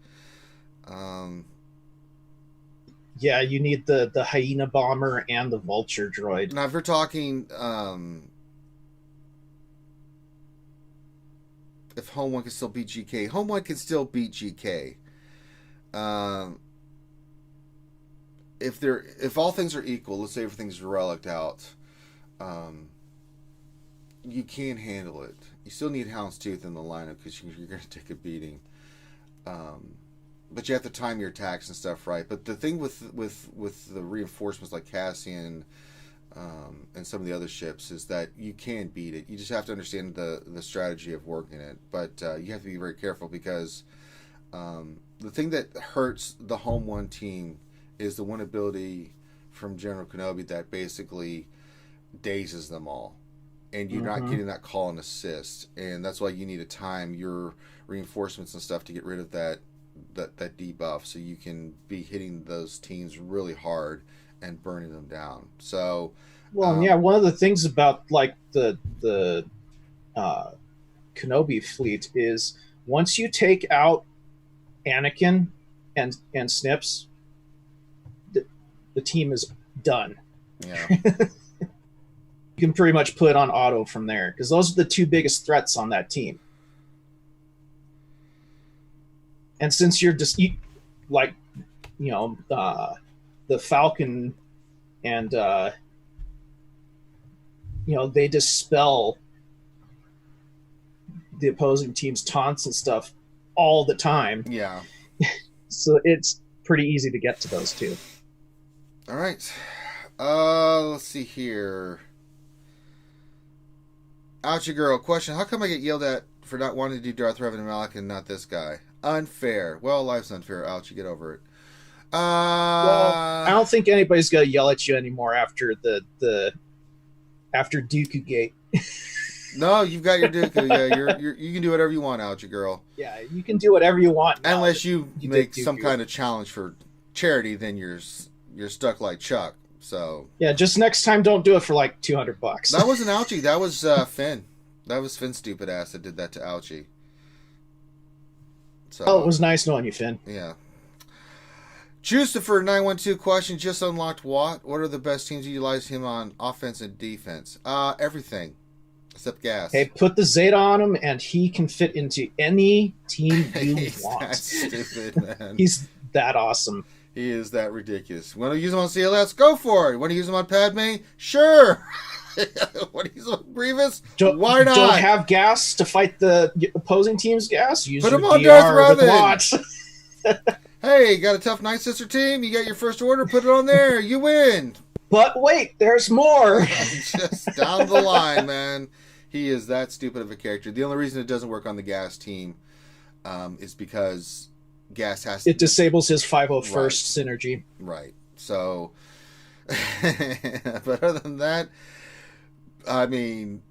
Yeah, you need the hyena bomber and the vulture droid. Now, if you're talking, if home one can still beat GK, home one can still beat GK. If all things are equal, let's say everything's relicked out, you can handle it. You still need Houndstooth in the lineup because you're going to take a beating. But you have to time your attacks and stuff right. But the thing with the reinforcements like Cassian and some of the other ships is that you can beat it. You just have to understand the strategy of working it. But you have to be very careful because the thing that hurts the home one team is the one ability from General Kenobi that basically dazes them all. And you're not getting that call and assist. And that's why you need to time your reinforcements and stuff to get rid of that debuff so you can be hitting those teams really hard and burning them down. So one of the things about like the Kenobi fleet is once you take out Anakin and Snips, the team is done. Yeah. You can pretty much put on auto from there because those are the two biggest threats on that team. And since you're just the Falcon and they dispel the opposing team's taunts and stuff all the time. Yeah. So it's pretty easy to get to those two. All right. Let's see here. Ouchie girl, question: how come I get yelled at for not wanting to do Darth Revan and Malak and not this guy? Unfair. Well, life's unfair. Ouchie, get over it. Well, I don't think anybody's gonna yell at you anymore after after Dooku Gate. No, you've got your Dooku. Yeah, you can do whatever you want, Ouchie girl. Yeah, you can do whatever you want now. Unless you make some kind of challenge for charity, then you're stuck like Chuck. So yeah, just next time don't do it for like $200. That wasn't Ouchie. That was Finn. That was Finn's stupid ass that did that to Ouchie. So it was nice knowing you, Finn. Yeah. Justifer 912 question: just unlocked Watt. What are the best teams you utilize him on offense and defense? Everything except gas. Hey, put the Zeta on him, and he can fit into any team you want. He's that stupid, man. He's that awesome. He is that ridiculous. Want to use him on CLS? Go for it. Want to use him on Padme? Sure. Want to use him on Grievous? Why not? Don't have gas to fight the opposing team's gas? Use Put your him on DR Darth with Revan. Hey, got a tough Night Sister team? You got your first order? Put it on there. You win. But wait, there's more. Just down the line, man. He is that stupid of a character. The only reason it doesn't work on the gas team is because gas has it disables his 501st synergy. Right. So, but other than that, I mean,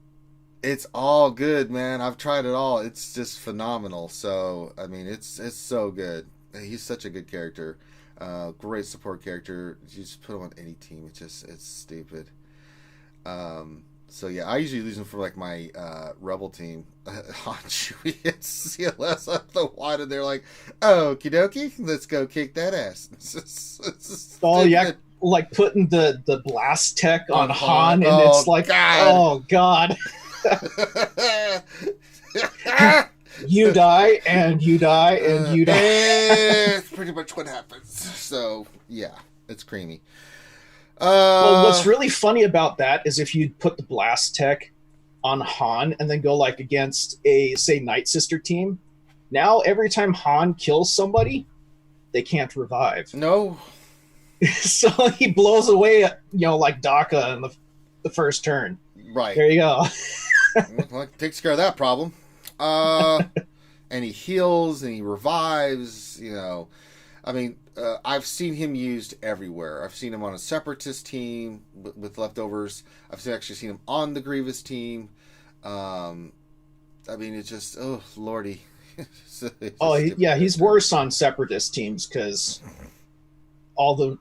it's all good, man. I've tried it all. It's just phenomenal. So, I mean, it's so good. He's such a good character. Great support character. You just put him on any team. It's stupid. So yeah, I usually use him for like my Rebel team on Chewie and CLS up the wad, and they're like, "Okie dokie, let's go kick that ass." Oh yeah, like putting the blast tech on Han, and it's like, God. Oh god, you die, and you die, and you die. It's pretty much what happens. So yeah, it's creamy. Well, what's really funny about that is if you put the blast tech on Han and then go like against a, say, Night Sister team, now every time Han kills somebody, they can't revive. No. So he blows away, like Daka in the first turn. Right. There you go. Well, takes care of that problem. And he heals and he revives, I mean, I've seen him used everywhere. I've seen him on a Separatist team with leftovers. I've actually seen him on the Grievous team. I mean, it's just, oh, lordy. He's worse on Separatist teams because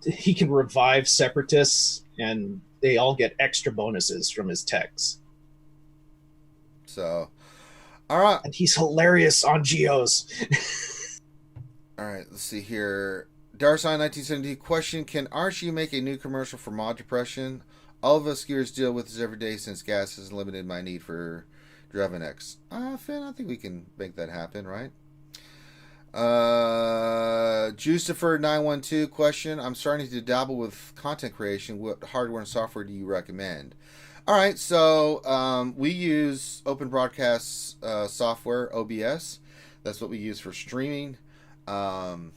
he can revive Separatists, and they all get extra bonuses from his techs. So, all right. And he's hilarious on Geos. All right, let's see here. Darsign 1970 question: can RSG make a new commercial for mod depression? All of us skiers deal with this every day since gas has limited my need for Draven X. Finn, I think we can make that happen, right? Justifer 912 question: I'm starting to dabble with content creation. What hardware and software do you recommend? All right, so we use Open Broadcast software, OBS. That's what we use for streaming. So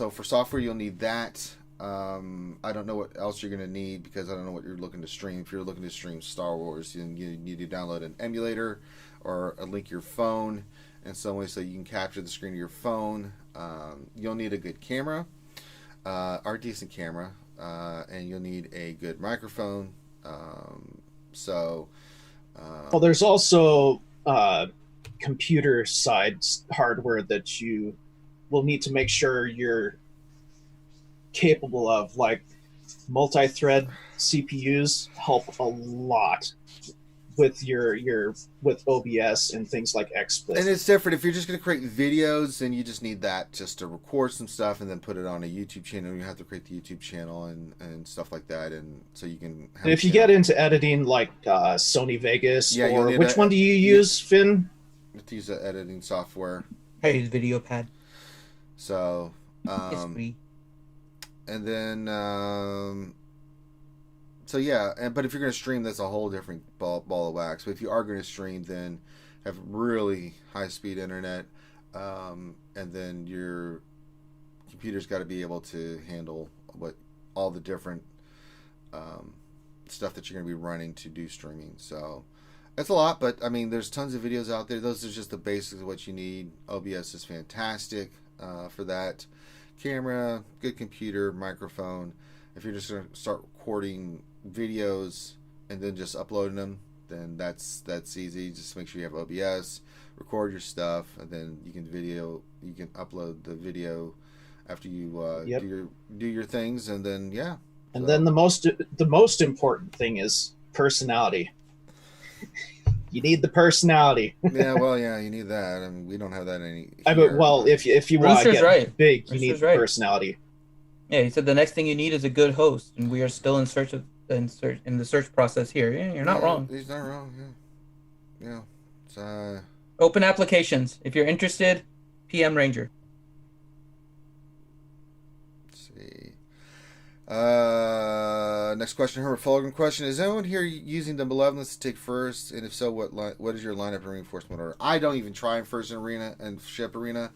for software, you'll need that. I don't know what else you're going to need because I don't know what you're looking to stream. If you're looking to stream Star Wars, you need to download an emulator or link your phone in some way so you can capture the screen of your phone. You'll need a good camera, or a decent camera, and you'll need a good microphone. Well, there's also computer side hardware that you will need to make sure you're capable of, like multi-thread CPUs help a lot with with OBS and things like XSplit. And it's different. If you're just going to create videos, then you just need that just to record some stuff and then put it on a YouTube channel. You have to create the YouTube channel and stuff like that, and so you can. And if you get into editing like Sony Vegas, or which one do you use, Finn? You have to use the editing software. I use VideoPad. So. It's free. And then, so yeah, but if you're going to stream, that's a whole different ball of wax. But if you are going to stream, then have really high-speed internet, and then your computer's got to be able to handle all the different stuff that you're going to be running to do streaming. So that's a lot, but I mean, there's tons of videos out there. Those are just the basics of what you need. OBS is fantastic for that. Camera, good computer, microphone. If you're just going to start recording videos and then just uploading them, then that's easy. Just make sure you have OBS, record your stuff, and then you can upload the video after you do your things, and then then the most important thing is personality. You need the personality. You need that. I mean, we don't have that any. If you want to get big, you need personality. Yeah, he said the next thing you need is a good host, and we are still in the search process here. Yeah, you're not wrong. He's not wrong. Yeah. It's, open applications. If you're interested, PM Ranger. Let's see. Next question, Herbert Fulgham question: is anyone here using the Malevolence to take first? And if so, what is your lineup and reinforcement order? I don't even try first in arena and ship arena.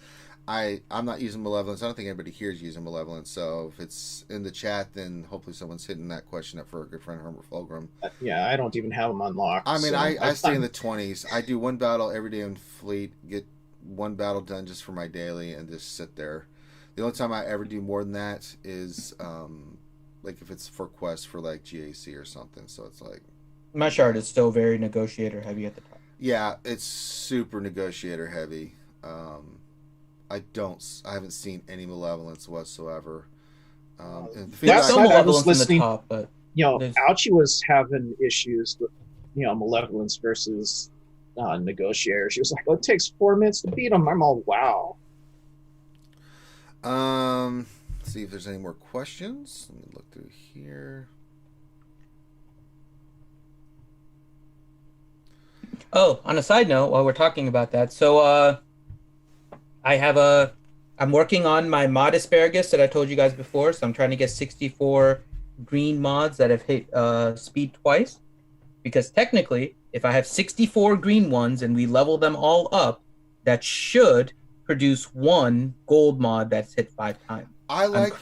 I'm not using Malevolence. I don't think anybody here is using Malevolence. So if it's in the chat, then hopefully someone's hitting that question up for our good friend Herbert Fulgham. Yeah, I don't even have them unlocked. I mean, I stay in the 20s. I do one battle every day in fleet, get one battle done just for my daily, and just sit there. The only time I ever do more than that is like if it's for quests for like GAC or something. So it's like my chart is still very negotiator heavy at the top. Yeah, it's super negotiator heavy. I haven't seen any Malevolence whatsoever. That's some Malevolence in the top, but Ouchie was having issues with Malevolence versus negotiator. She was like, "Oh, it takes 4 minutes to beat him." I'm all, wow. Let's see if there's any more questions. Let me look through here. Oh, on a side note, while we're talking about that, so I'm working on my mod asparagus that I told you guys before. So I'm trying to get 64 green mods that have hit speed twice, because technically, if I have 64 green ones and we level them all up, that should produce one gold mod that's hit 5 times. I like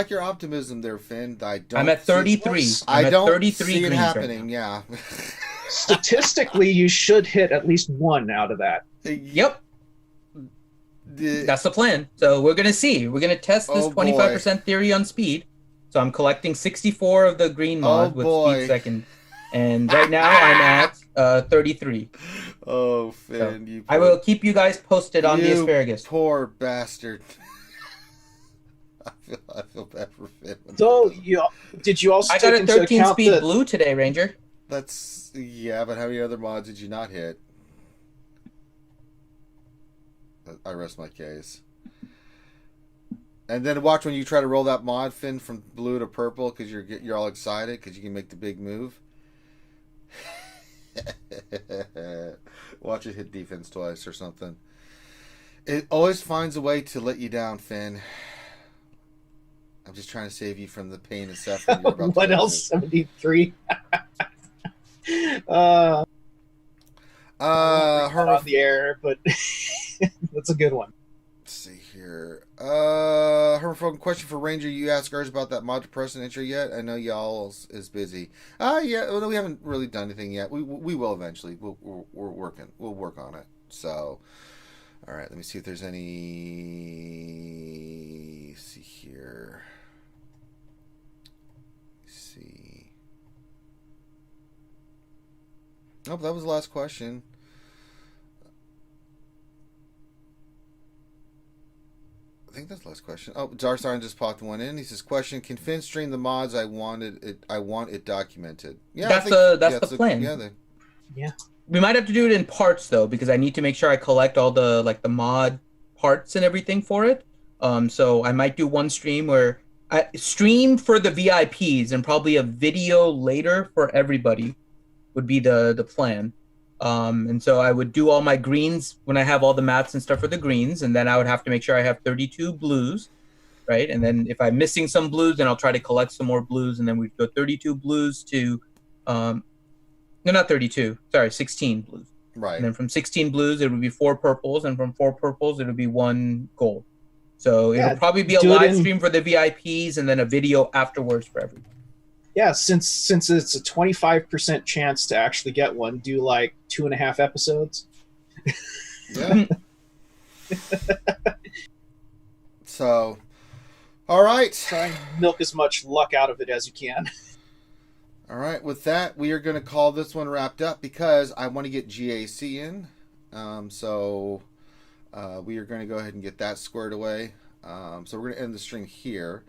your optimism there, Finn. I'm at 33. I don't see it happening. Yeah. Statistically, you should hit at least one out of that. Yep. That's the plan. So we're gonna see. We're gonna test this 25% theory on speed. So I'm collecting 64 of the green mods with speed second, and right now I'm at 33. Oh, Finn, so I will keep you guys posted on the asparagus. Poor bastard. I feel bad for Finn. So did you also? I got a 13 speed blue today, Ranger. But how many other mods did you not hit? I rest my case. And then watch when you try to roll that mod, Finn, from blue to purple, because you're all excited because you can make the big move. Watch it hit defense twice or something. It always finds a way to let you down, Finn. I'm just trying to save you from the pain and suffering you're about to What go else? through. 73. On the air, but that's a good one. Let's see here. Herman Fogan, question for Ranger. You asked ours about that mod depressant intro yet? I know y'all is busy. Yeah, well, we haven't really done anything yet. We will eventually. We're working. We'll work on it. So, all right. Let me see if there's any. Let's see here. Let's see. Nope, that was the last question. I think that's the last question. Oh, Darsaran just popped one in. He says, "Question: Can Finn stream the mods? I want it documented." Yeah, that's the plan. Yeah. We might have to do it in parts though, because I need to make sure I collect all the the mod parts and everything for it. So I might do one stream where I stream for the VIPs and probably a video later for everybody would be the plan. And so I would do all my greens when I have all the maps and stuff for the greens, and then I would have to make sure I have 32 blues, right? And then if I'm missing some blues, then I'll try to collect some more blues, and then we'd go 32 blues to, no, not 32, sorry, 16 blues. Right. And then from 16 blues, it would be 4 purples, and from 4 purples, it would be 1 gold. So it'll probably be a live stream for the VIPs, and then a video afterwards for everyone. Yeah, since it's a 25% chance to actually get one, do like 2.5 episodes. Yeah. So, all right. Try and milk as much luck out of it as you can. All right. With that, we are going to call this one wrapped up because I want to get GAC in. So we are going to go ahead and get that squared away. So we're going to end the stream here.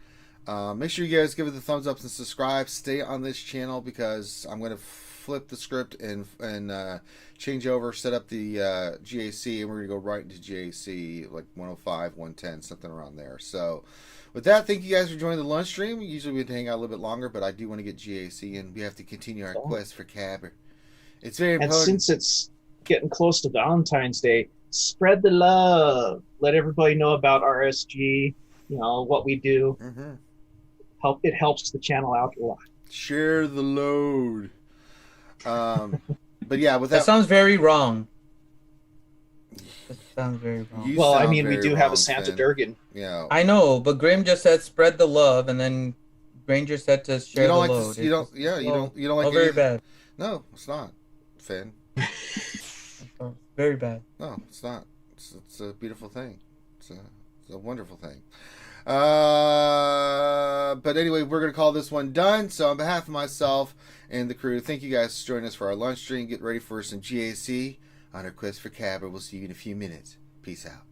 Make sure you guys give it the thumbs up and subscribe. Stay on this channel because I'm going to flip the script and change over, set up the GAC, and we're going to go right into GAC, like 105, 110, something around there. So with that, thank you guys for joining the lunch stream. Usually we'd hang out a little bit longer, but I do want to get GAC, and we have to continue our quest for Cabber. It's very important. And since it's getting close to Valentine's Day, spread the love. Let everybody know about RSG, what we do. Mm-hmm. It helps the channel out a lot. Share the load. But yeah, with that sounds very wrong. That sounds very wrong. Well, I mean, we do have a Santa Durgan. Yeah. I know, but Grim just said spread the love, and then Granger said to share the load. You don't like very bad. No, it's not, Finn. Very bad. No, it's not. It's a beautiful thing. It's a wonderful thing. But anyway, we're going to call this one done. So on behalf of myself and the crew, thank you guys for joining us for our lunch stream. Get ready for some GAC on our quest for Cabra. We'll see you in a few minutes. Peace out.